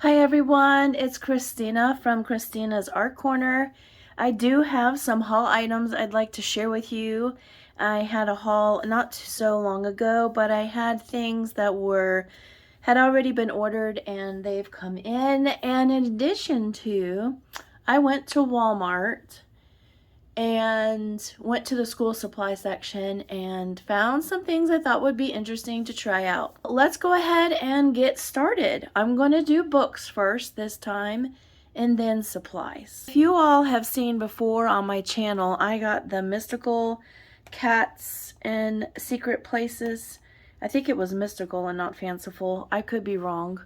Hi everyone, it's Christina from Christina's Art Corner. I do have some haul items I'd like to share with you. I had a haul not so long ago, but I had things that had already been ordered and they've come in. And in addition to, I went to Walmart and went to the school supply section and found some things I thought would be interesting to try out. Let's go ahead and get started. I'm going to do books first this time and then supplies. If you all have seen before on my channel, I got the mystical cats in secret places. I think it was mystical and not fanciful. I could be wrong.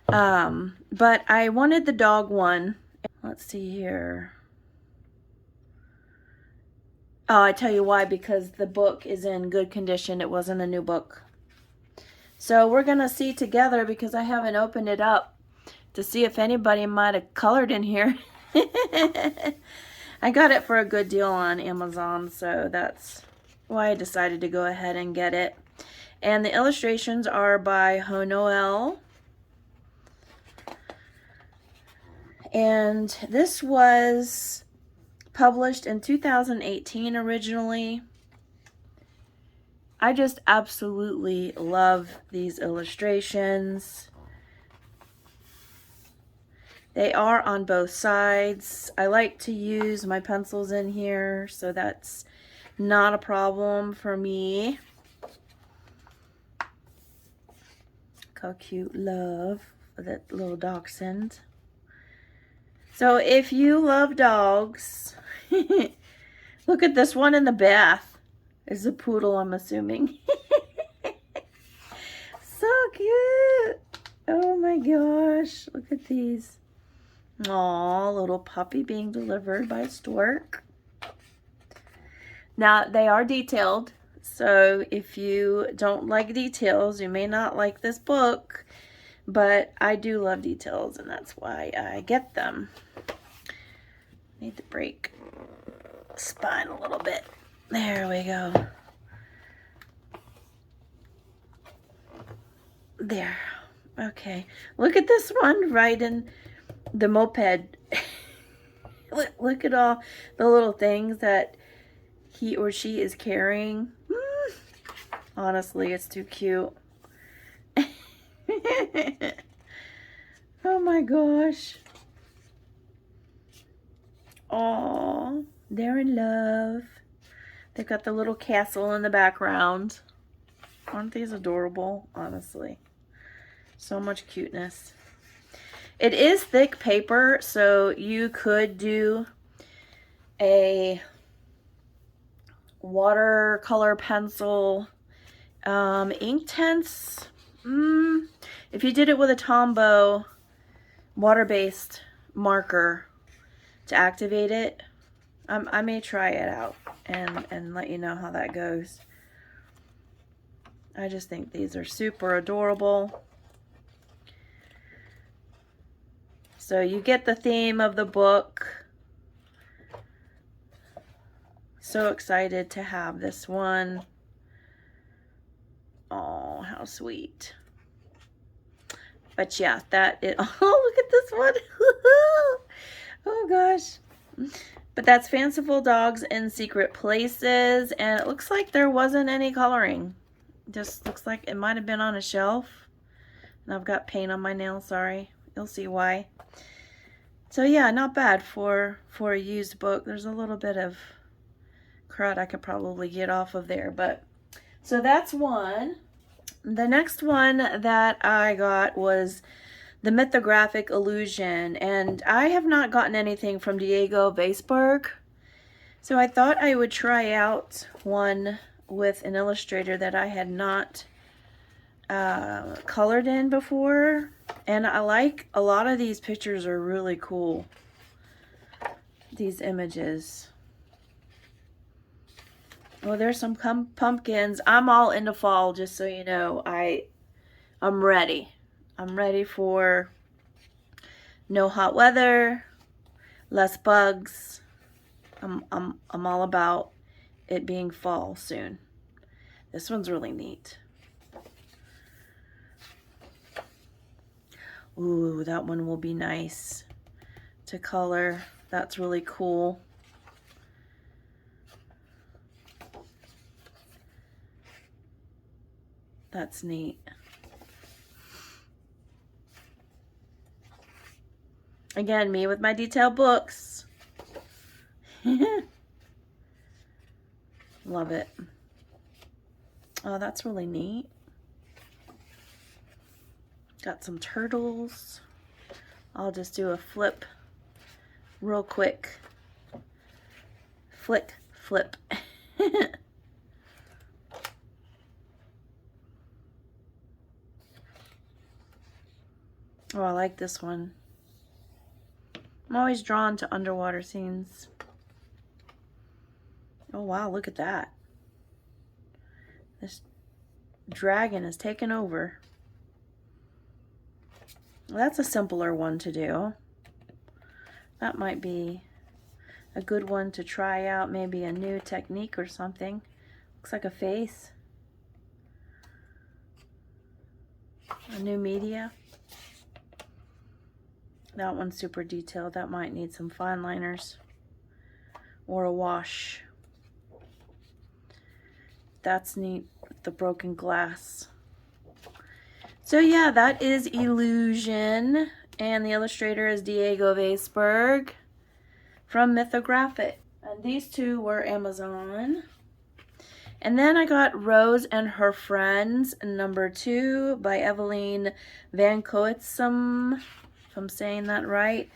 But I wanted the dog one. Let's see here. Oh, I tell you why, because the book is in good condition. It wasn't a new book. So we're going to see together, because I haven't opened it up to see if anybody might have colored in here. I got it for a good deal on Amazon, so that's why I decided to go ahead and get it. And the illustrations are by Honoel. And this was published in 2018 originally. I just absolutely love these illustrations. They are on both sides. I like to use my pencils in here, so that's not a problem for me. Look how cute, love, that little dachshund. So if you love dogs, look at this one in the bath. It's a poodle, I'm assuming. So cute. Oh my gosh. Look at these. Aw, little puppy being delivered by a stork. Now, they are detailed. So if you don't like details, you may not like this book. But I do love details, and that's why I get them. Need to break spine a little bit. There we go. There. Okay. Look at this one riding the moped. Look at all the little things that he or she is carrying. Honestly, it's too cute. Oh my gosh. Oh, they're in love. They've got the little castle in the background. Aren't these adorable? Honestly. So much cuteness. It is thick paper, so you could do a watercolor pencil ink tints. If you did it with a Tombow water-based marker to activate it, I may try it out and let you know how that goes. I just think these are super adorable. So you get the theme of the book. So excited to have this one. Oh, how sweet. But yeah, oh, look at this one. Oh gosh. But that's Fanciful Dogs in Secret Places, and it looks like there wasn't any coloring. Just looks like it might have been on a shelf. And I've got paint on my nails, sorry. You'll see why. So yeah, not bad for a used book. There's a little bit of crud I could probably get off of there, but so that's one. The next one that I got was the Mythographic Illusion, and I have not gotten anything from Diego Vaisberg, so I thought I would try out one with an illustrator that I had not colored in before. And I like a lot of these pictures are really cool, these images. Well, there's some pumpkins. I'm all into fall, just so you know. I'm ready. I'm ready for no hot weather, less bugs. I'm all about it being fall soon. This one's really neat. Ooh, that one will be nice to color. That's really cool. That's neat. Again, me with my detailed books. Love it. Oh, that's really neat. Got some turtles. I'll just do a flip real quick. Flick, flip. Oh, I like this one. I'm always drawn to underwater scenes. Oh wow, look at that. This dragon is taking over. Well, that's a simpler one to do. That might be a good one to try out, maybe a new technique or something. Looks like a face. A new media. That one's super detailed. That might need some fine liners or a wash. That's neat, the broken glass. So yeah, that is Illusion, and the illustrator is Diego Vaisberg from Mythographic. And these two were Amazon. And then I got Rose and Her Friends, #2 by Evelyn Van Coetzum, if I'm saying that right.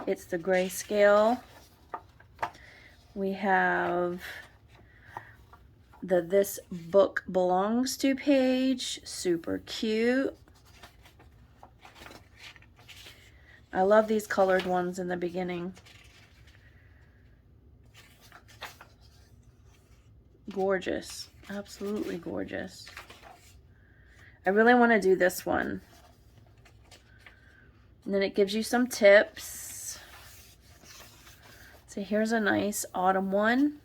It's the Grayscale. We have the This Book Belongs To page, super cute. I love these colored ones in the beginning. Gorgeous, absolutely gorgeous. I really want to do this one. And then it gives you some tips. So here's a nice autumn one.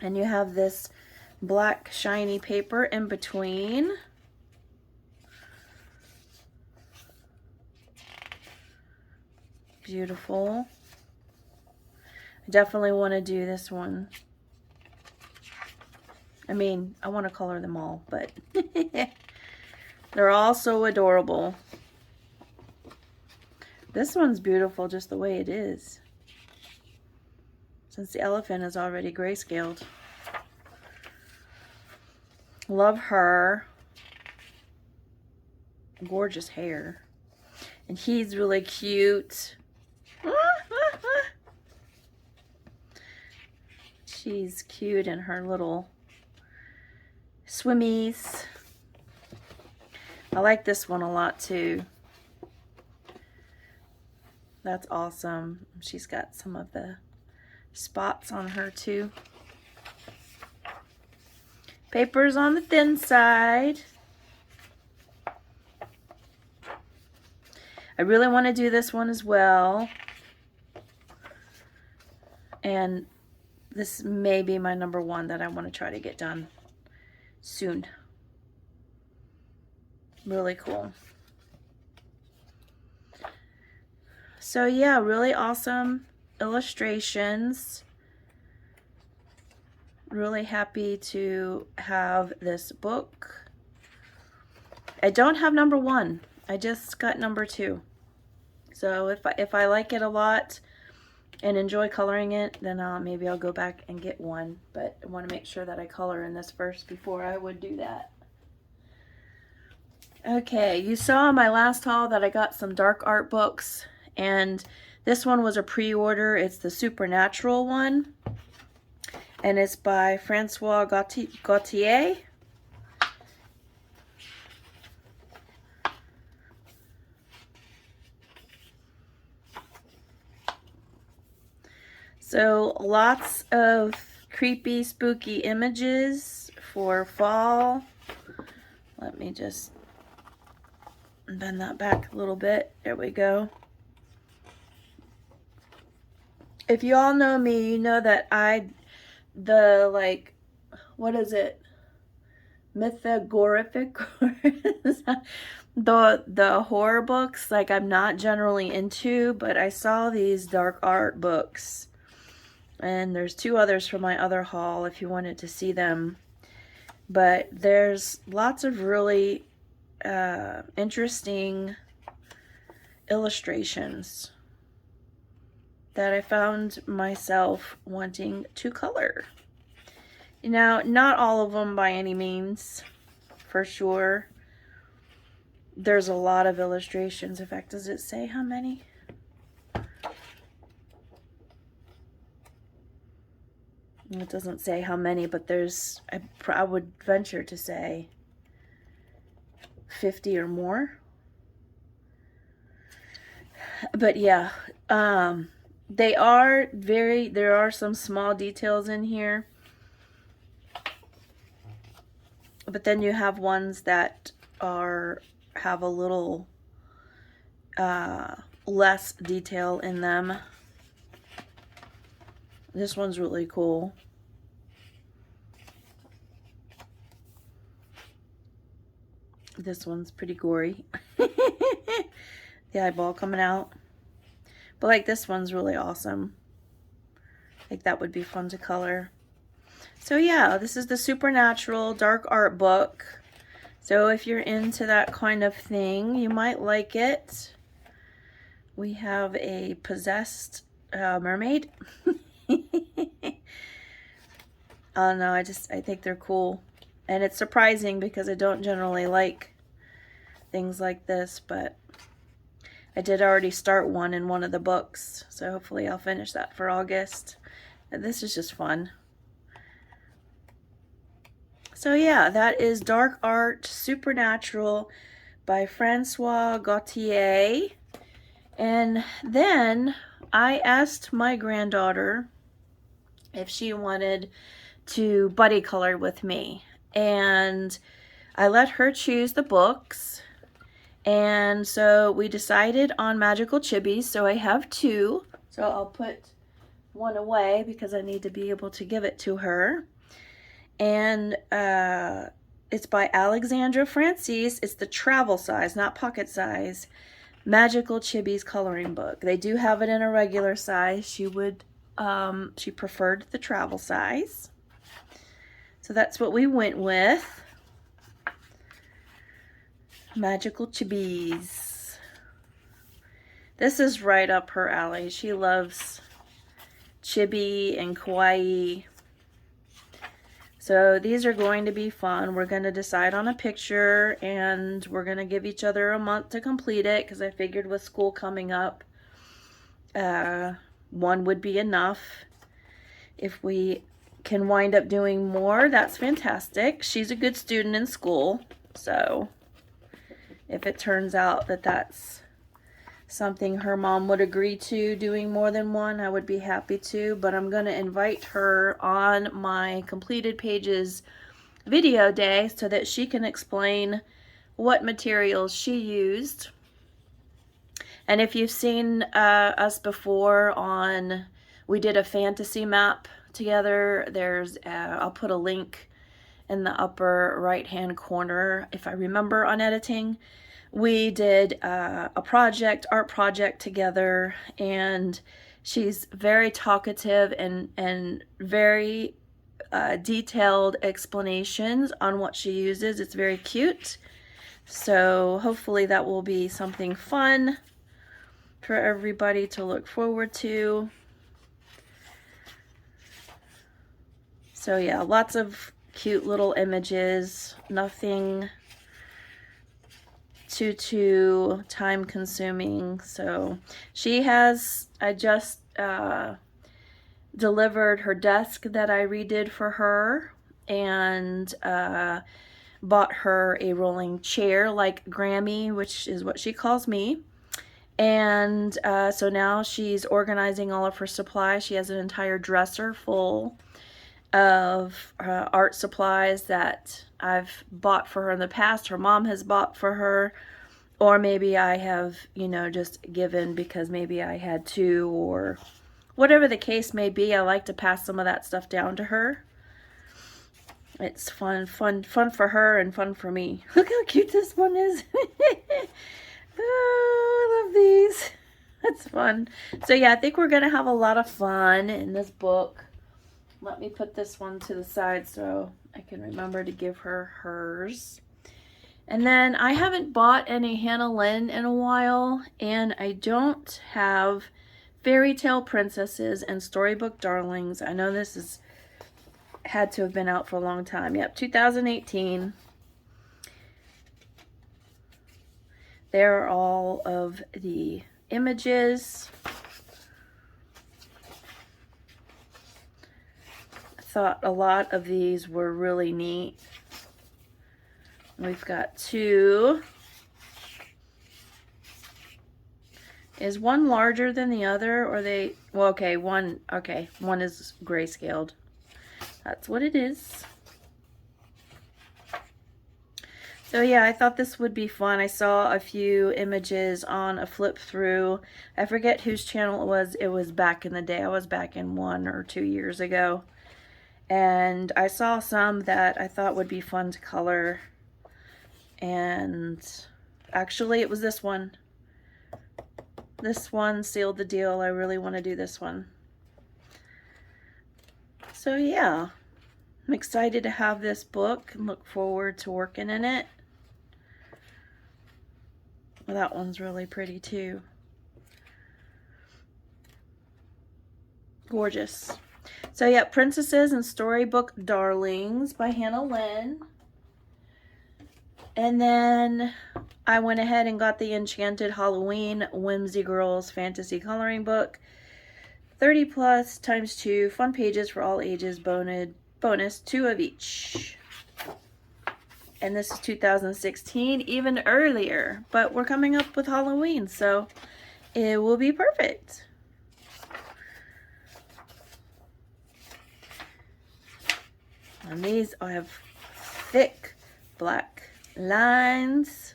And you have this black shiny paper in between. Beautiful. I definitely want to do this one. I mean, I want to color them all, but they're all so adorable. This one's beautiful just the way it is, since the elephant is already grayscaled. Love her. Gorgeous hair. And he's really cute. She's cute in her little swimmies. I like this one a lot too. That's awesome. She's got some of the spots on her too. Paper's on the thin side. I really want to do this one as well. And this may be my #1 that I want to try to get done soon. Really cool. So yeah, really awesome illustrations. Really happy to have this book. I don't have #1. I just got #2. So if I like it a lot and enjoy coloring it, then maybe I'll go back and get one. But I want to make sure that I color in this first before I would do that. Okay, you saw in my last haul that I got some dark art books, and this one was a pre-order. It's the Supernatural one, and it's by Francois Gauthier. So lots of creepy, spooky images for fall. Let me just bend that back a little bit. There we go. If you all know me, you know that what is it? Mythographic. The horror books, like, I'm not generally into, but I saw these dark art books, and there's 2 others from my other haul if you wanted to see them. But there's lots of really interesting illustrations that I found myself wanting to color. Now, not all of them by any means, for sure. There's a lot of illustrations. In fact, does it say how many? It doesn't say how many, but there's, I would venture to say 50 or more. But yeah, there are some small details in here. But then you have ones that have a little less detail in them. This one's really cool. This one's pretty gory. The eyeball coming out. But like, this one's really awesome. Like, that would be fun to color. So yeah, this is the Supernatural dark art book. So if you're into that kind of thing, you might like it. We have a possessed mermaid. I don't know, I think they're cool. And it's surprising because I don't generally like things like this, but I did already start one in one of the books, so hopefully I'll finish that for August. And this is just fun. So yeah, that is Dark Art Supernatural by Francois Gauthier. And then I asked my granddaughter if she wanted to buddy color with me. And I let her choose the books. And so we decided on Magical Chibis. So I have 2. So I'll put one away because I need to be able to give it to her. And it's by Alexandra Francis. It's the travel size, not pocket size, Magical Chibis coloring book. They do have it in a regular size. She preferred the travel size. So that's what we went with. Magical Chibis. This is right up her alley. She loves chibi and kawaii. So these are going to be fun. We're going to decide on a picture, and we're going to give each other a month to complete it, because I figured with school coming up, one would be enough. If we can wind up doing more, that's fantastic. She's a good student in school, so if it turns out that that's something her mom would agree to, doing more than one, I would be happy to. But I'm going to invite her on my completed pages video day so that she can explain what materials she used. And if you've seen us before we did a fantasy map together, I'll put a link in the upper right hand corner if I remember on editing. We did a art project together, and she's very talkative and very detailed explanations on what she uses. It's very cute. So hopefully that will be something fun for everybody to look forward to. So yeah, lots of cute little images, nothing too time consuming. So I just delivered her desk that I redid for her, and bought her a rolling chair like Grammy, which is what she calls me. And so now she's organizing all of her supplies. She has an entire dresser full of art supplies that I've bought for her in the past, her mom has bought for her, or maybe I have, just given because maybe I had to, or whatever the case may be. I like to pass some of that stuff down to her. It's fun for her and fun for me. Look how cute this one is. Oh, I love these. That's fun. So yeah, I think we're going to have a lot of fun in this book. Let me put this one to the side so I can remember to give her hers. And then I haven't bought any Hannah Lynn in a while, and I don't have Fairy Tale Princesses and Storybook Darlings. I know this is had to have been out for a long time. Yep, 2018. There are all of the images. I thought a lot of these were really neat. We've got two. Is one larger than the other, or they, well, okay, one is grayscaled. That's what it is. So yeah, I thought this would be fun. I saw a few images on a flip through. I forget whose channel it was. It was back in the day. I was back in 1 or 2 years ago. And I saw some that I thought would be fun to color. And actually it was this one. This one sealed the deal. I really want to do this one. So yeah, I'm excited to have this book and look forward to working in it. Well, that one's really pretty too. Gorgeous. So yeah, Princesses and Storybook Darlings by Hannah Lynn. And then I went ahead and got the Enchanted Halloween Whimsy Girls Fantasy Coloring Book. 30 plus times 2, fun pages for all ages, bonus 2 of each. And this is 2016, even earlier, but we're coming up with Halloween, so it will be perfect. And these I have thick black lines.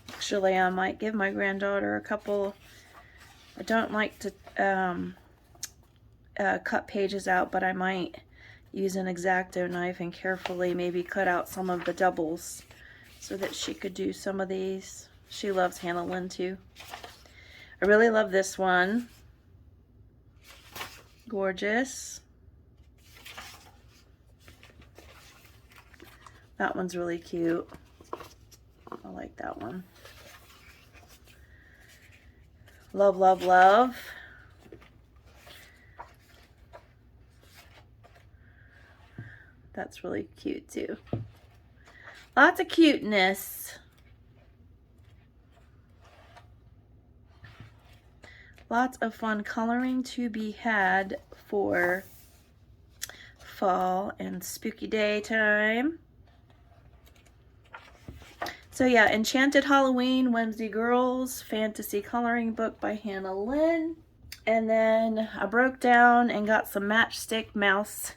Actually, I might give my granddaughter a couple. I don't like to cut pages out, but I might use an X-Acto knife and carefully maybe cut out some of the doubles so that she could do some of these. She loves Hannah Lynn too. I really love this one. Gorgeous. That one's really cute. I like that one. Love, love, love. That's really cute too. Lots of cuteness. Lots of fun coloring to be had for fall and spooky day time. So yeah, Enchanted Halloween Whimsy Girls Fantasy Coloring Book by Hannah Lynn. And then I broke down and got some Matchstick mouse.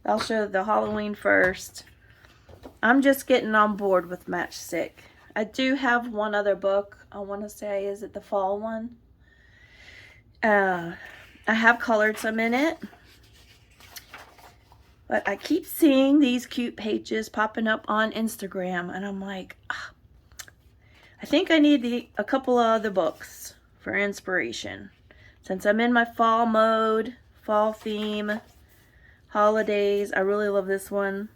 I'll show the Halloween first. I'm just getting on board with Matchstick. I do have one other book. I want to say, is it the fall one? I have colored some in it. But I keep seeing these cute pages popping up on Instagram, and I'm like, I think I need a couple of other books for inspiration. Since I'm in my fall mode, fall theme, holidays, I really love this one.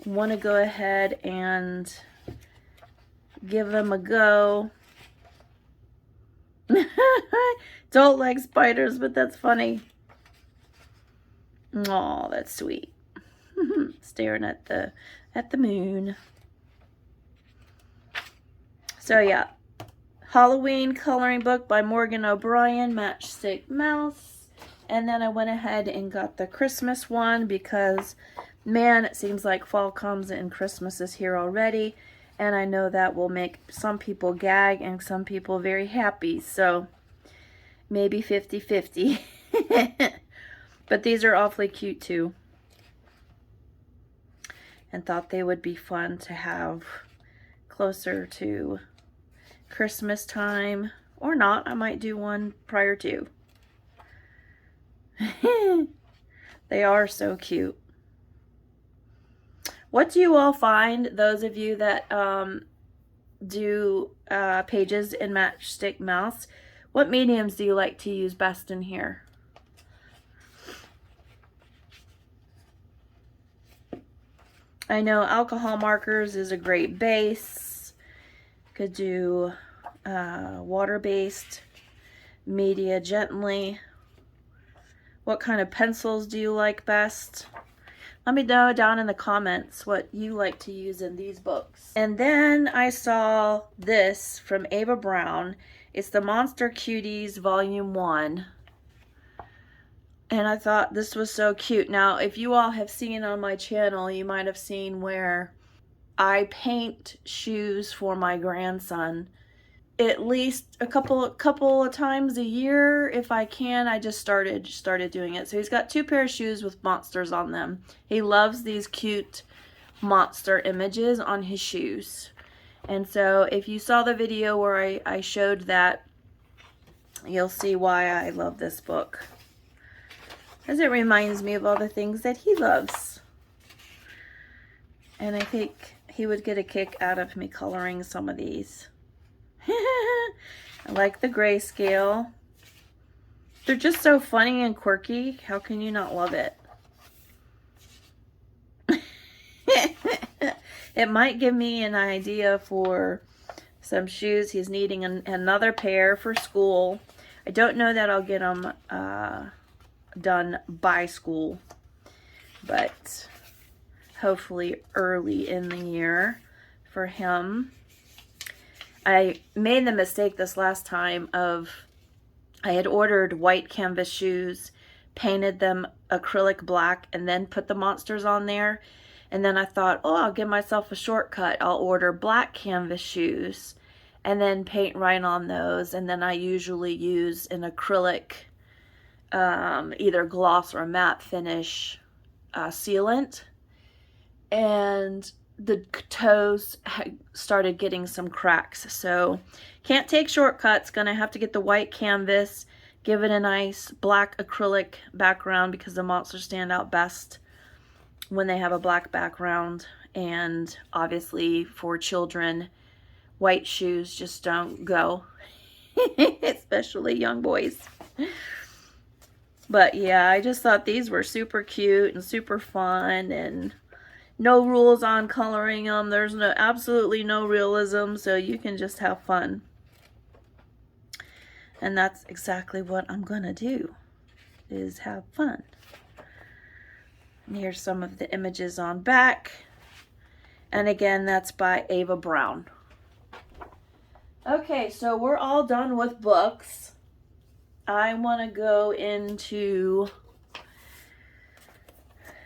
Want to go ahead and give them a go. Don't like spiders, but that's funny. Oh, that's sweet. Staring at the moon. So yeah, Halloween coloring book by Morgan O'Brien, Matchstick Mouse. And then I went ahead and got the Christmas one because, man, it seems like fall comes and Christmas is here already. And I know that will make some people gag and some people very happy. So maybe 50-50. But these are awfully cute too. And thought they would be fun to have closer to Christmas time. Or not. I might do one prior to. They are so cute. What do you all find, those of you that do pages in Matchstick Mouse, what mediums do you like to use best in here? I know alcohol markers is a great base. Could do water-based, media gently. What kind of pencils do you like best? Let me know down in the comments what you like to use in these books. And then I saw this from Ava Brown. It's the Monster Cuties Volume 1. And I thought this was so cute. Now, if you all have seen on my channel, you might have seen where I paint shoes for my grandson at least a couple of times a year if I can. I just started doing it. So he's got 2 pair of shoes with monsters on them. He loves these cute monster images on his shoes. And so if you saw the video where I showed that, you'll see why I love this book. Because it reminds me of all the things that he loves. And I think he would get a kick out of me coloring some of these. I like the Grayscale. They're just so funny and quirky. How can you not love it? It might give me an idea for some shoes. He's needing another pair for school. I don't know that I'll get them done by school, but hopefully early in the year for him. I made the mistake this last time of I had ordered white canvas shoes, painted them acrylic black, and then put the monsters on there. And then I thought, oh, I'll give myself a shortcut. I'll order black canvas shoes and then paint right on those. And then I usually use an acrylic, either gloss or matte finish sealant. And the toes started getting some cracks. So can't take shortcuts. Gonna have to get the white canvas, give it a nice black acrylic background because the monsters stand out best when they have a black background. And obviously for children, white shoes just don't go, especially young boys. But yeah, I just thought these were super cute and super fun, and no rules on coloring them. There's absolutely no realism, so you can just have fun. And that's exactly what I'm gonna do, is have fun. And here's some of the images on back. And again, that's by Ava Brown. Okay, so we're all done with books. I want to go into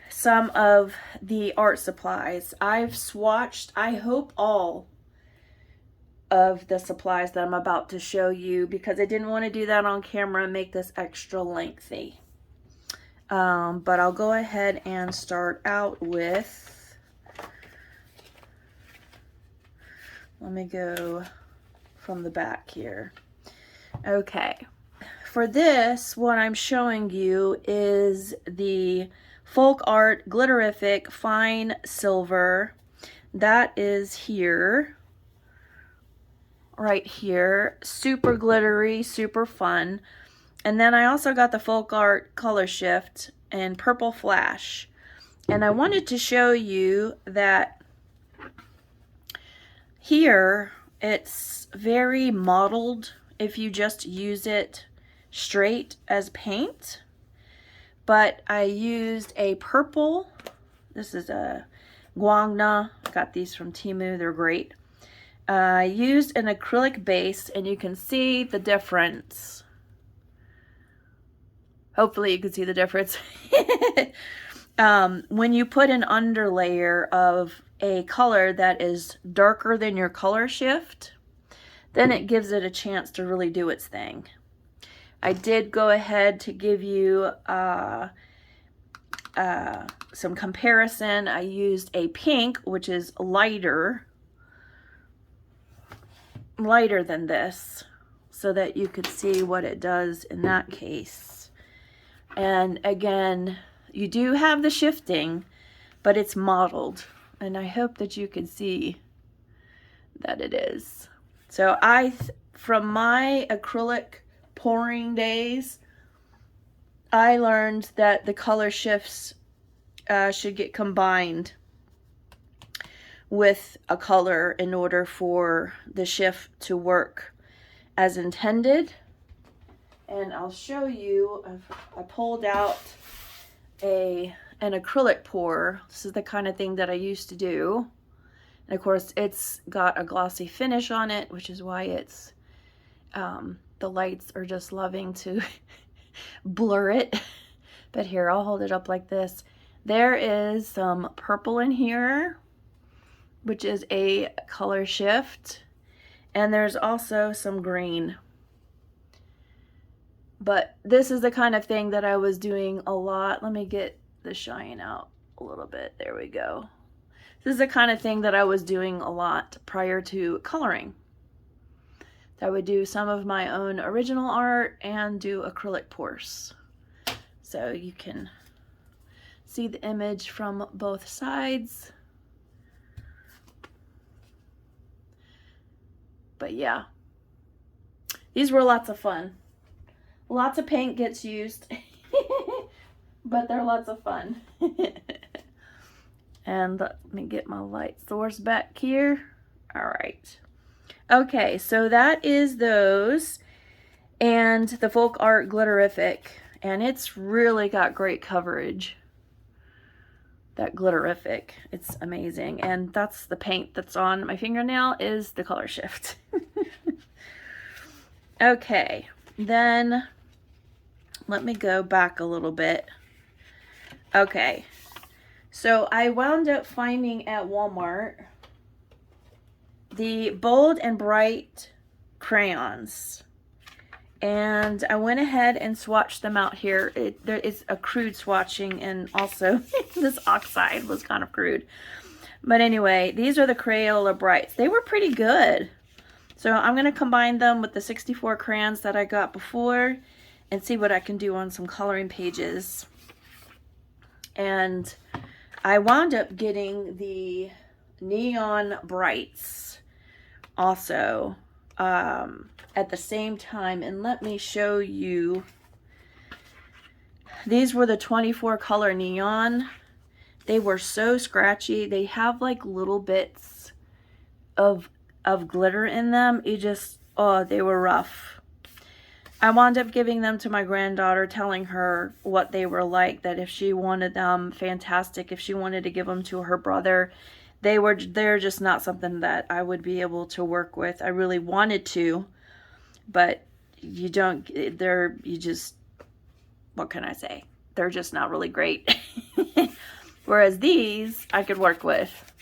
some of the art supplies. I've swatched, I hope, all of the supplies that I'm about to show you, because I didn't want to do that on camera and make this extra lengthy. But I'll go ahead and start out with, let me go from the back here. Okay, for this, what I'm showing you is the Folk Art Glitterific Fine Silver. That is here, right here. Super glittery, super fun. And then I also got the Folk Art Color Shift and Purple Flash. And I wanted to show you that here it's very mottled if you just use it straight as paint. But I used a purple, this is a Guangna, I got these from Temu, they're great. I used an acrylic base, and you can see the difference. Hopefully you can see the difference. When you put an underlayer of a color that is darker than your color shift, then it gives it a chance to really do its thing. I did go ahead to give you some comparison. I used a pink, which is lighter than this. so that you could see what it does in that case. And again, you do have the shifting, but it's modeled, and I hope that you can see that it is. So from my acrylic pouring days, I learned that the color shifts should get combined with a color in order for the shift to work as intended. And I'll show you, I pulled out an acrylic pour. This is the kind of thing that I used to do. And of course it's got a glossy finish on it, which is why it's, the lights are just loving to blur it. But here, I'll hold it up like this. There is some purple in here, which is a color shift. And there's also some green. But this is the kind of thing that I was doing a lot. Let me get the shine out a little bit. There we go. This is the kind of thing that I was doing a lot prior to coloring. I would do some of my own original art and do acrylic pours. So you can see the image from both sides. But yeah, these were lots of fun. Lots of paint gets used, but they're lots of fun. And let me get my light source back here. All right. Okay, so that is those and the Folk Art Glitterific, and it's really got great coverage. That Glitterific, it's amazing. And that's the paint that's on my fingernail is the color shift. Okay, then let me go back a little bit. Okay, so I wound up finding at Walmart the Bold and Bright crayons, and I went ahead and swatched them out here. There is a crude swatching, and also this oxide was kind of crude. But anyway, these are the Crayola Brights. They were pretty good. So I'm going to combine them with the 64 crayons that I got before and see what I can do on some coloring pages. And I wound up getting the Neon Brights also at the same time, and let me show you. These were the 24 color neon. They were so scratchy. They have like little bits of glitter in them. You just, oh, they were rough. I wound up giving them to my granddaughter, telling her what they were like, that if she wanted them, fantastic. If she wanted to give them to her brother, they're just not something that I would be able to work with. I really wanted to, but you just, what can I say? They're just not really great. Whereas these I could work with.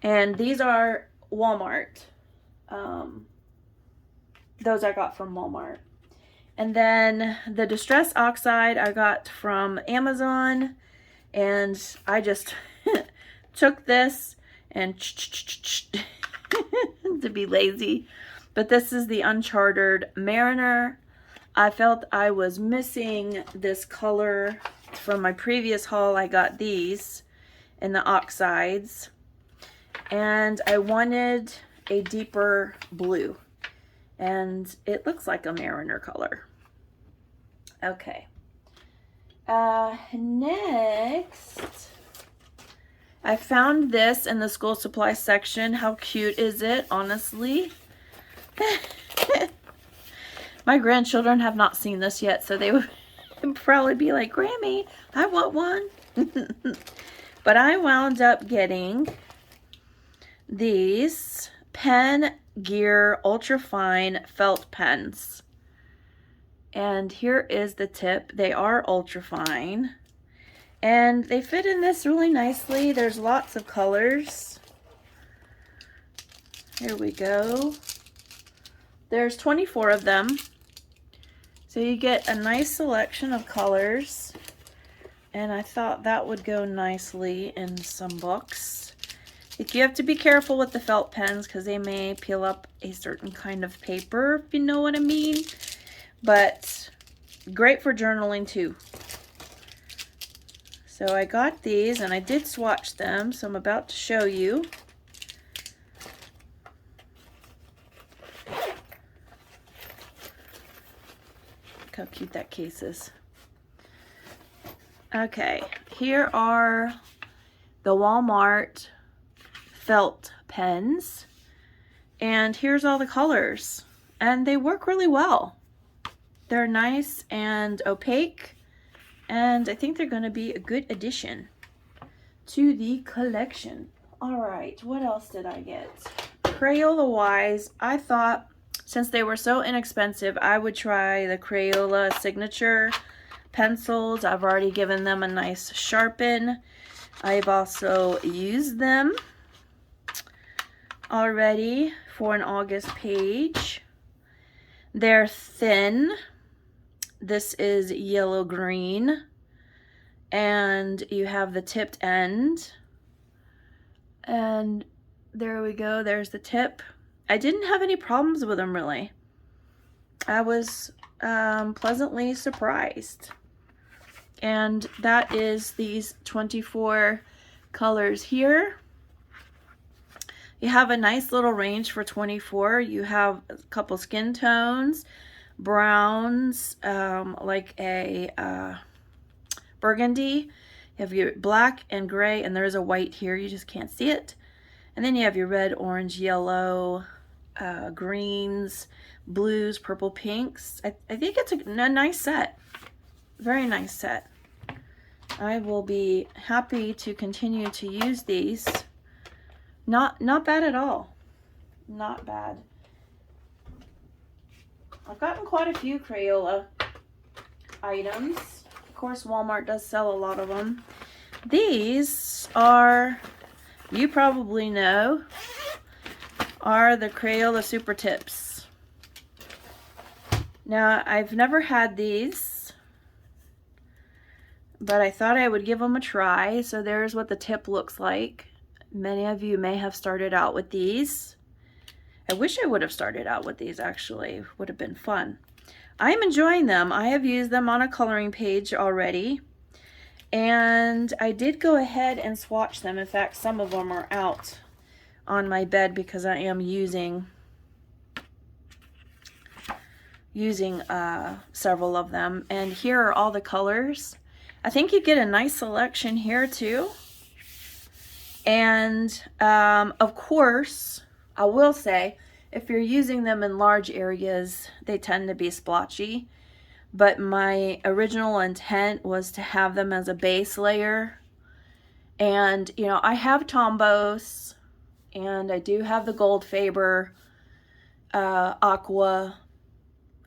And these are Walmart. Those I got from Walmart. And then the Distress Oxide I got from Amazon. And I just took this and to be lazy. But this is the Uncharted Mariner. I felt I was missing this color from my previous haul. I got these in the oxides. And I wanted a deeper blue. And it looks like a Mariner color. Okay. Next, I found this in the school supply section. How cute is it, honestly? My grandchildren have not seen this yet, so they would probably be like, Grammy, I want one. But I wound up getting these Pen Gear Ultra Fine Felt Pens. And here is the tip. They are ultra fine. And they fit in this really nicely. There's lots of colors. Here we go. There's 24 of them. So you get a nice selection of colors. And I thought that would go nicely in some books. You have to be careful with the felt pens because they may peel up a certain kind of paper, if you know what I mean. But great for journaling too. So I got these and I did swatch them, so I'm about to show you. Look how cute that case is. Okay, here are the Walmart felt pens, and here's all the colors, and they work really well. They're nice and opaque, and I think they're going to be a good addition to the collection. All right, what else did I get? Crayola wise, I thought since they were so inexpensive, I would try the Crayola signature pencils. I've already given them a nice sharpen. I've also used them already for an August page. They're thin. This is yellow green, and you have the tipped end, and there we go, there's the tip. I didn't have any problems with them really. I was pleasantly surprised. And that is these 24 colors here. You have a nice little range for 24. You have a couple skin tones, browns, like a burgundy. You have your black and gray, and there's a white here. You just can't see it. And then you have your red, orange, yellow, greens, blues, purple, pinks. I think it's a nice set. Very nice set. I will be happy to continue to use these. Not bad at all. Not bad. I've gotten quite a few Crayola items. Of course, Walmart does sell a lot of them. These are, you probably know, are the Crayola Super Tips. Now, I've never had these, but I thought I would give them a try. So there's what the tip looks like. Many of you may have started out with these. I wish I would have started out with these, actually. Would have been fun. I am enjoying them. I have used them on a coloring page already. And I did go ahead and swatch them. In fact, some of them are out on my bed because I am using several of them. And here are all the colors. I think you get a nice selection here too. And of course, I will say, if you're using them in large areas, they tend to be splotchy. But my original intent was to have them as a base layer. And, you know, I have Tombos, and I do have the Gold Faber Aqua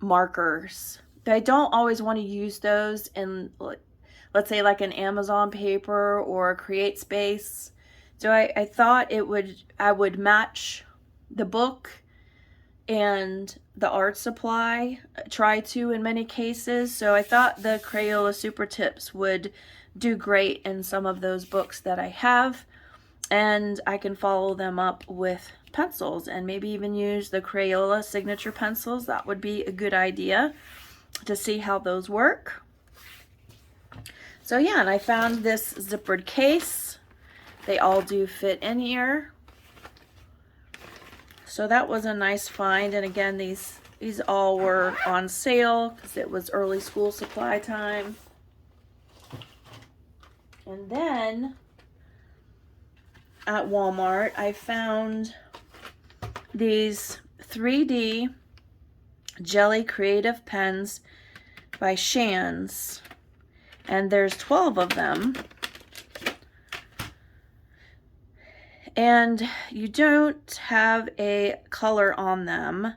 markers. But I don't always want to use those in, let's say, like an Amazon paper or a Create Space. So I thought I would match the book and the art supply, try to in many cases. So I thought the Crayola Super Tips would do great in some of those books that I have, and I can follow them up with pencils and maybe even use the Crayola signature pencils. That would be a good idea to see how those work. So yeah, and I found this zippered case. They all do fit in here. So that was a nice find. And again, these all were on sale because it was early school supply time. And then at Walmart, I found these 3D Jelly Creative Pens by Shands. And there's 12 of them. And you don't have a color on them,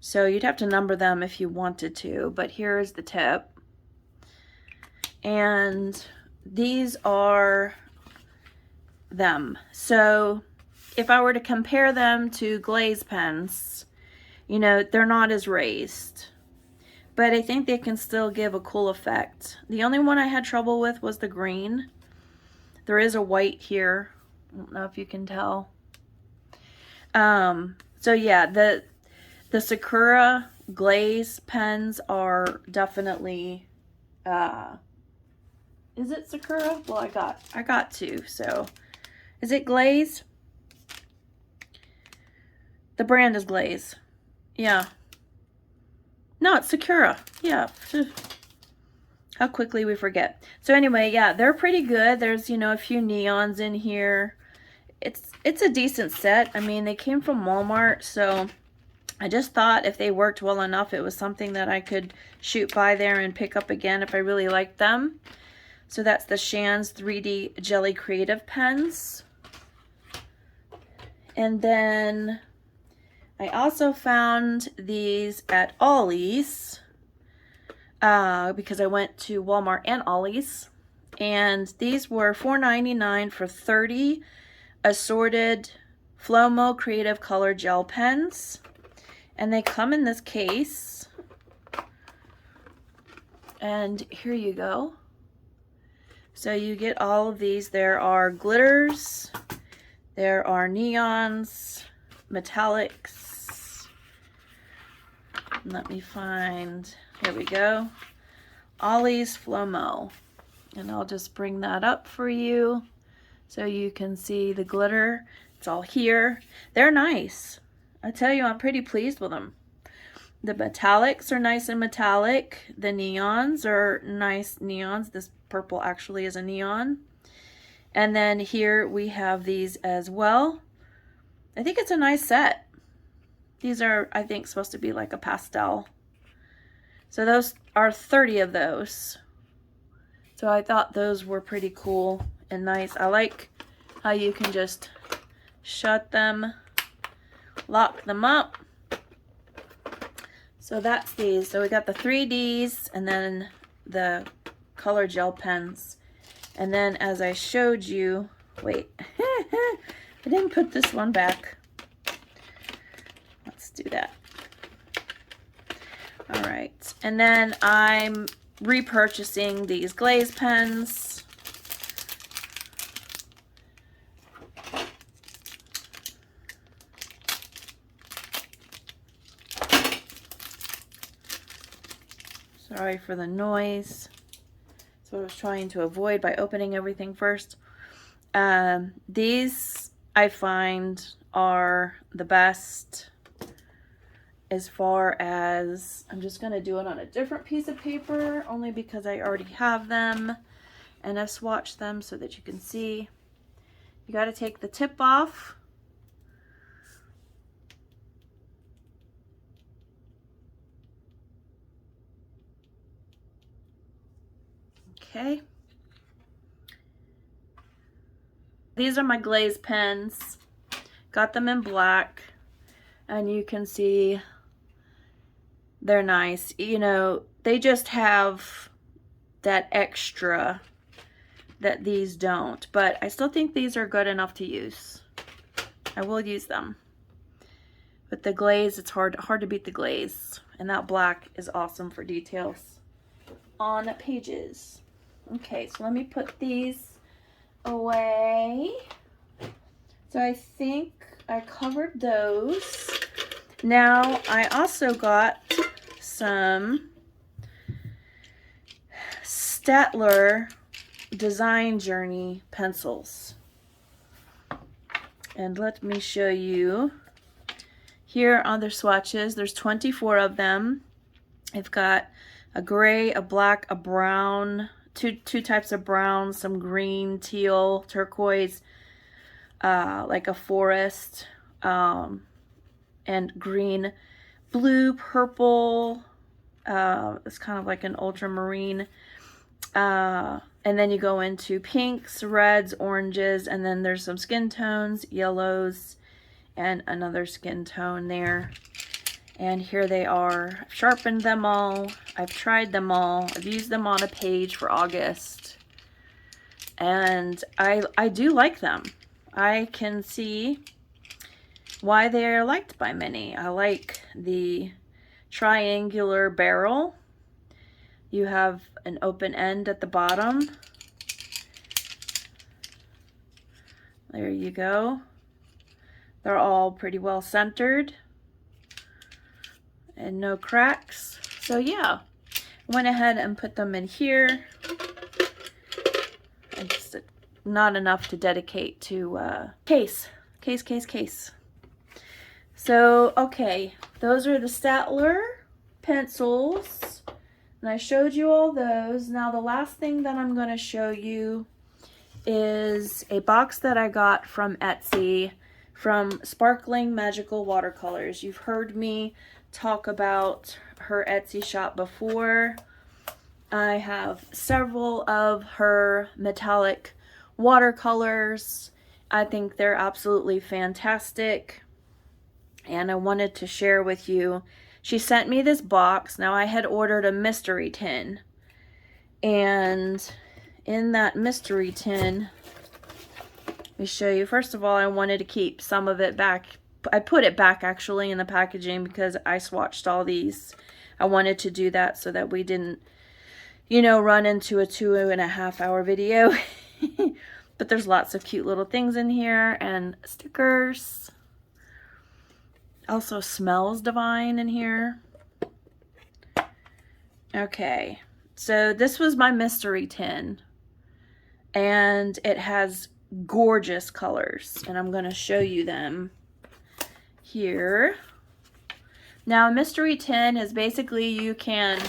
so you'd have to number them if you wanted to, but here's the tip. And these are them. So if I were to compare them to glaze pens, you know, they're not as raised, but I think they can still give a cool effect. The only one I had trouble with was the green. There is a white here, I don't know if you can tell. So yeah, the Sakura glaze pens are definitely, is it Sakura? Well, I got two, so. Is it glaze? The brand is glaze. Yeah. No, it's Sakura. Yeah. How quickly we forget. So anyway, yeah, they're pretty good. There's, you know, a few neons in here. It's a decent set. I mean, they came from Walmart, so I just thought if they worked well enough, it was something that I could shoot by there and pick up again if I really liked them. So that's the Shan's 3D Jelly Creative Pens. And then I also found these at Ollie's because I went to Walmart and Ollie's. And these were $4.99 for 30 assorted Flomo Creative Color Gel Pens. And they come in this case. And here you go. So you get all of these. There are glitters. There are neons, metallics. Let me find, here we go. Ollie's Flomo. And I'll just bring that up for you so you can see the glitter. It's all here. They're nice. I tell you, I'm pretty pleased with them. The metallics are nice and metallic. The neons are nice neons. This purple actually is a neon. And then here we have these as well. I think it's a nice set. These are, I think, supposed to be like a pastel. So those are 30 of those. So I thought those were pretty cool and nice. I like how you can just shut them, lock them up. So that's these. So we got the 3Ds and then the color gel pens. And then as I showed you, wait, I didn't put this one back. Let's do that. All right. And then I'm repurchasing these glaze pens. Sorry for the noise. That's what I was trying to avoid by opening everything first. These I find are the best as far as, I'm just going to do it on a different piece of paper only because I already have them and I've swatched them so that you can see. You got to take the tip off. Okay. These are my glaze pens. Got them in black. And you can see they're nice. You know, they just have that extra that these don't. But I still think these are good enough to use. I will use them. But the glaze, it's hard to beat the glaze. And that black is awesome for details on pages. Okay, so let me put these away. So I think I covered those. Now I also got some Staedtler Design Journey pencils. And let me show you. Here on their swatches, there's 24 of them. I've got a gray, a black, a brown, two types of brown, some green, teal, turquoise, like a forest, and green, blue, purple, it's kind of like an ultramarine, and then you go into pinks, reds, oranges, and then there's some skin tones, yellows, and another skin tone there. And here they are. I've sharpened them all. I've tried them all. I've used them on a page for August. And I do like them. I can see why they are liked by many. I like the triangular barrel. You have an open end at the bottom. There you go. They're all pretty well centered and no cracks. So yeah, went ahead and put them in here. And just not enough to dedicate to case. So, okay, those are the Statler pencils. And I showed you all those. Now the last thing that I'm going to show you is a box that I got from Etsy from Sparkling Magical Watercolors. You've heard me talk about her Etsy shop before. I have several of her metallic watercolors. I think they're absolutely fantastic, and I wanted to share with you. She sent me this box. Now I had ordered a mystery tin, and in that mystery tin, let me show you. First of all, I wanted to keep some of it back. I put it back actually in the packaging because I swatched all these. I wanted to do that so that we didn't, you know, run into a 2.5 hour video. But there's lots of cute little things in here and stickers. Also smells divine in here. Okay, so this was my mystery tin, and it has gorgeous colors, and I'm going to show you them here. Now, a mystery tin is basically you can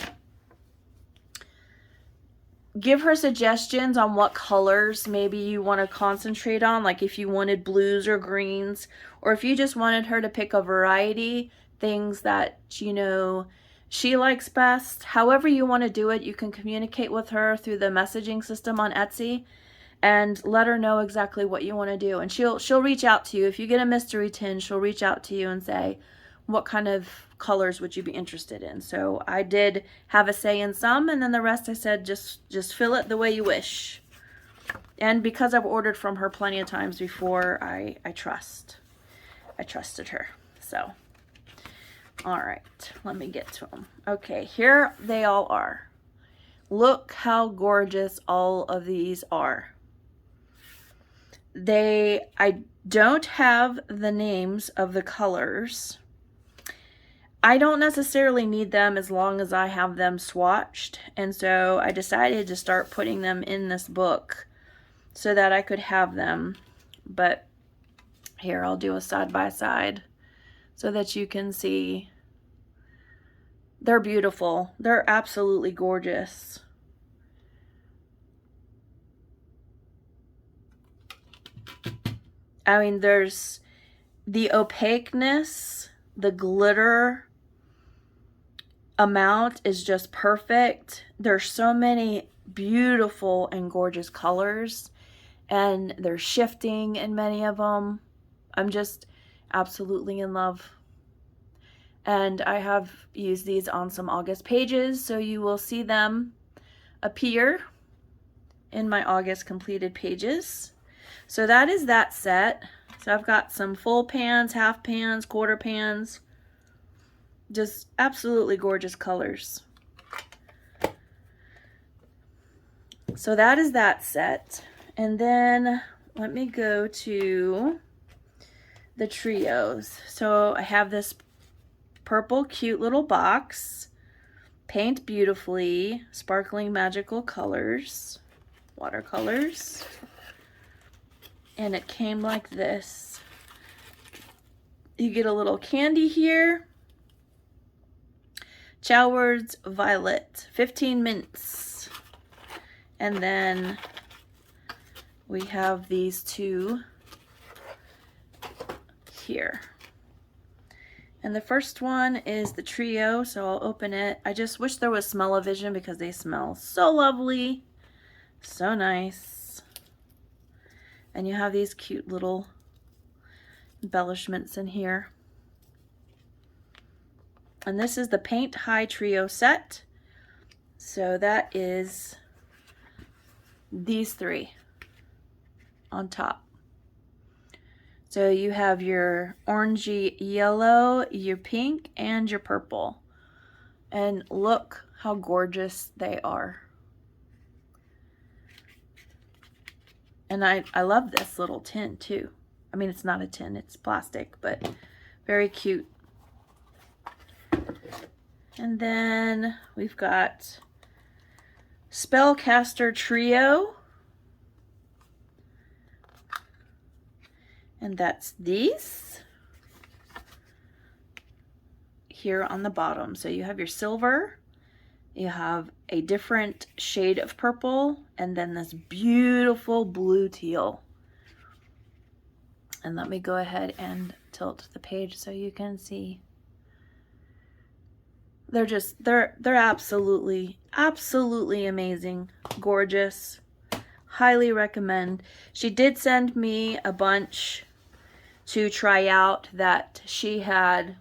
give her suggestions on what colors maybe you want to concentrate on, like if you wanted blues or greens, or if you just wanted her to pick a variety, things that, you know, she likes best. However you want to do it, you can communicate with her through the messaging system on Etsy and let her know exactly what you want to do, and she'll reach out to you. If you get a mystery tin, she'll reach out to you and say, what kind of colors would you be interested in? So I did have a say in some, and then the rest I said just fill it the way you wish. And because I've ordered from her plenty of times before, I trusted her. So all right, let me get to them. Okay, here they all are. Look how gorgeous all of these are. I don't have the names of the colors. I don't necessarily need them as long as I have them swatched, and so I decided to start putting them in this book so that I could have them. But here, I'll do a side-by-side so that you can see. They're beautiful. They're absolutely gorgeous. I mean, there's the opaqueness, the glitter amount is just perfect. There's so many beautiful and gorgeous colors, and they're shifting in many of them. I'm just absolutely in love. And I have used these on some August pages, so you will see them appear in my August completed pages. So that is that set. So I've got some full pans, half pans, quarter pans. Just absolutely gorgeous colors. So that is that set. And then let me go to the trios. So I have this purple cute little box. Paint beautifully, sparkling magical colors, watercolors. And it came like this. You get a little candy here. Choward's Violet, 15 mints. And then we have these two here. And the first one is the trio, so I'll open it. I just wish there was smell-o-vision because they smell so lovely, so nice. And you have these cute little embellishments in here. And this is the Paint High Trio set. So that is these three on top. So you have your orangey yellow, your pink, and your purple. And look how gorgeous they are. And I love this little tin too. I mean, it's not a tin, it's plastic, but very cute. And then we've got Spellcaster Trio. And that's these here on the bottom. So you have your silver, you have a different shade of purple, and then this beautiful blue teal. And let me go ahead and tilt the page so you can see. They're absolutely amazing, gorgeous. Highly recommend. She did send me a bunch to try out that she had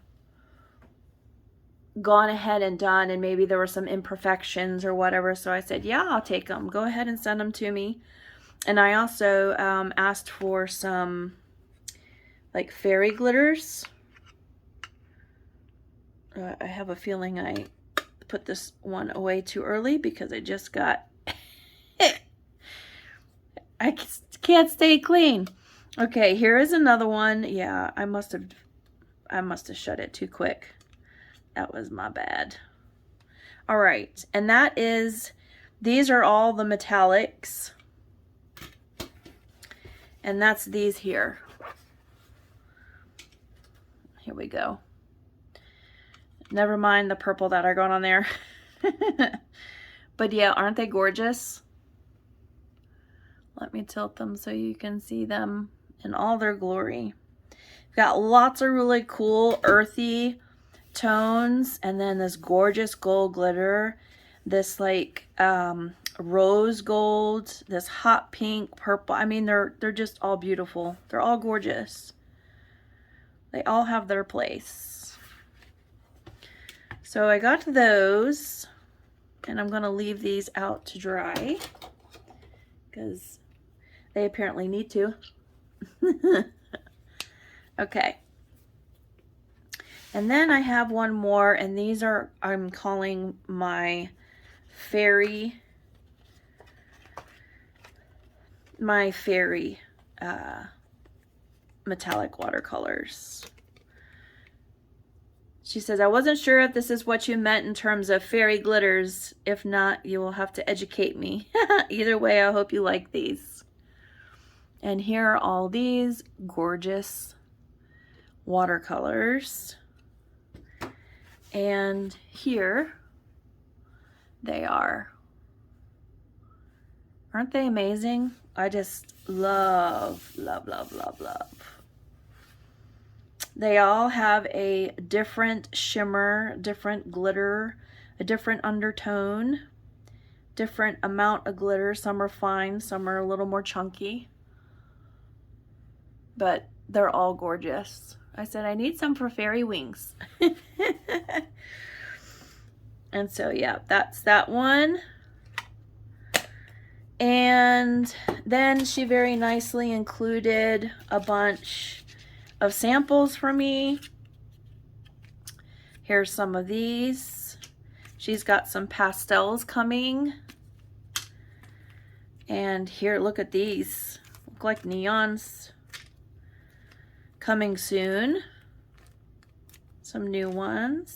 gone ahead and done, and maybe there were some imperfections or whatever, so I said, yeah, I'll take them. Go ahead and send them to me. And I also asked for some like fairy glitters. I have a feeling I put this one away too early because I just got I can't stay clean. Okay, here is another one. Yeah, I must have shut it too quick. That was my bad. All right, and that is, these are all the metallics. And that's these here. Here we go. Never mind the purple that I got on there. But yeah, aren't they gorgeous? Let me tilt them so you can see them in all their glory. We've got lots of really cool earthy tones, and then this gorgeous gold glitter, this like rose gold, this hot pink, purple. I mean, they're just all beautiful. They're all gorgeous. They all have their place. So I got those, and I'm gonna leave these out to dry because they apparently need to. Okay. And then I have one more, and these are, I'm calling my fairy metallic watercolors. She says, I wasn't sure if this is what you meant in terms of fairy glitters. If not, you will have to educate me. Either way, I hope you like these. And here are all these gorgeous watercolors. And here they are. Aren't they amazing? I just love, love, love, love, love. They all have a different shimmer, different glitter, a different undertone, different amount of glitter. Some are fine, some are a little more chunky. But they're all gorgeous. I said, I need some for fairy wings. And so, yeah, that's that one. And then she very nicely included a bunch of samples for me. Here's some of these. She's got some pastels coming. And here, look at these. Look like neons. Coming soon. Some new ones.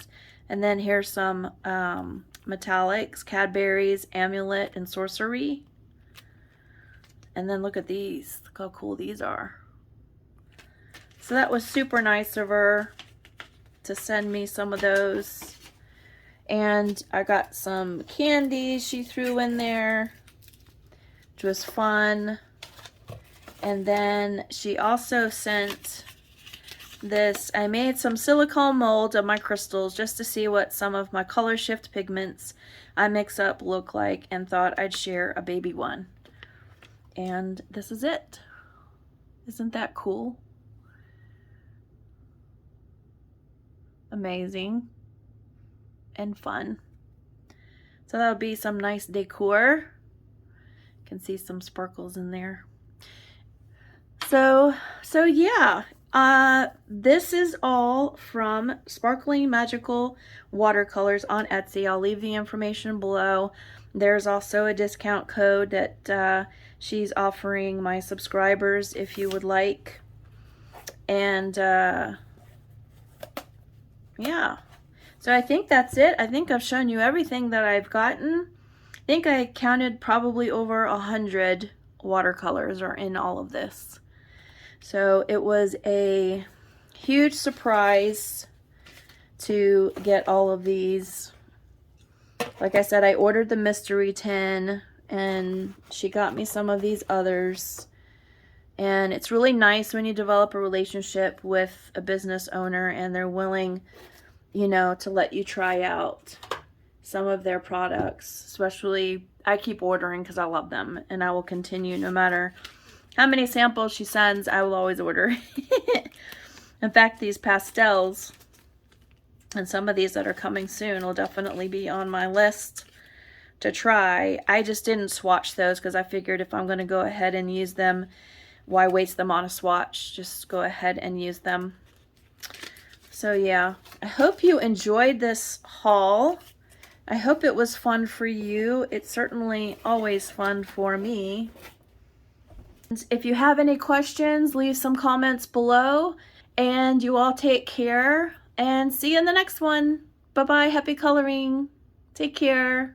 And then here's some metallics, Cadbury's, Amulet, and Sorcery. And then look at these. Look how cool these are. So that was super nice of her to send me some of those. And I got some candy she threw in there, which was fun. And then she also sent this. I made some silicone molds of my crystals just to see what some of my color shift pigments I mix up look like, and thought I'd share a baby one. And this is it. Isn't that cool? Amazing and fun. So that would be some nice decor. You can see some sparkles in there. So yeah, this is all from Sparkling Magical Watercolors on Etsy. I'll leave the information below. There's also a discount code that she's offering my subscribers if you would like. And yeah, so I think that's it. I think I've shown you everything that I've gotten. I think I counted probably over 100 watercolors are in all of this. So it was a huge surprise to get all of these. Like I said, I ordered the mystery tin and she got me some of these others. And it's really nice when you develop a relationship with a business owner and they're willing, you know, to let you try out some of their products. Especially, I keep ordering because I love them, and I will continue no matter how many samples she sends. I will always order. In fact, these pastels and some of these that are coming soon will definitely be on my list to try. I just didn't swatch those because I figured if I'm going to go ahead and use them, why waste them on a swatch? Just go ahead and use them. So yeah, I hope you enjoyed this haul. I hope it was fun for you. It's certainly always fun for me. If you have any questions, leave some comments below. And you all take care and see you in the next one. Bye-bye. Happy coloring. Take care.